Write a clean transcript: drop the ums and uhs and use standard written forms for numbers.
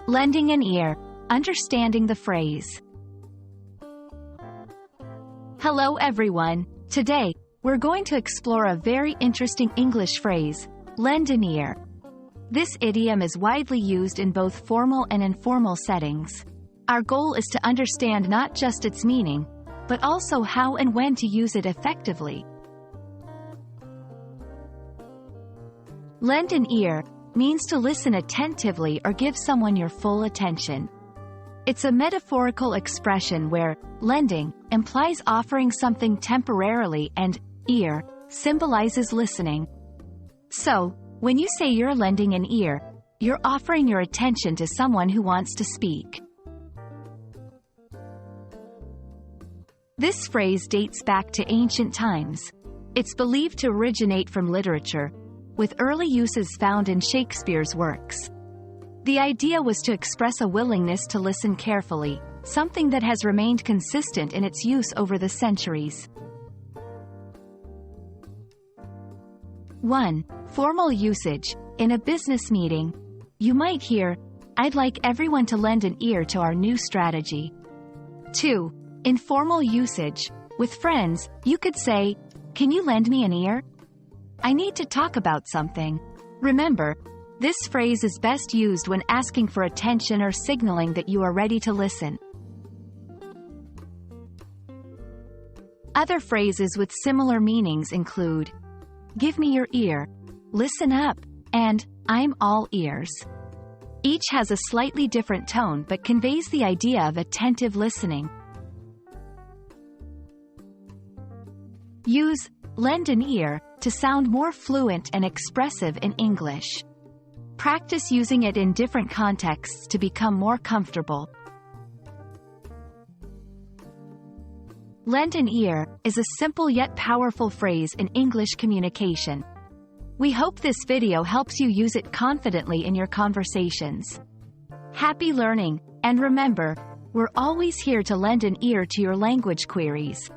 Lending an ear. Understanding the phrase. Hello everyone. Today, we're going to explore a very interesting English phrase, lend an ear. This idiom is widely used in both formal and informal settings. Our goal is to understand not just its meaning, but also how and when to use it effectively. Lend an ear means to listen attentively or give someone your full attention. It's a metaphorical expression where lending implies offering something temporarily and ear symbolizes listening. So, when you say you're lending an ear, you're offering your attention to someone who wants to speak. This phrase dates back to ancient times. It's believed to originate from literature, with early uses found in Shakespeare's works. The idea was to express a willingness to listen carefully, something that has remained consistent in its use over the centuries. 1. Formal usage. In a business meeting, you might hear, "I'd like everyone to lend an ear to our new strategy." 2. Informal usage. With friends, you could say, "Can you lend me an ear? I need to talk about something." Remember, this phrase is best used when asking for attention or signaling that you are ready to listen. Other phrases with similar meanings include, "Give me your ear," "Listen up," and "I'm all ears." Each has a slightly different tone but conveys the idea of attentive listening. Use lend an ear to sound more fluent and expressive in English. Practice using it in different contexts to become more comfortable. Lend an ear is a simple yet powerful phrase in English communication. We hope this video helps you use it confidently in your conversations. Happy learning, and remember, we're always here to lend an ear to your language queries.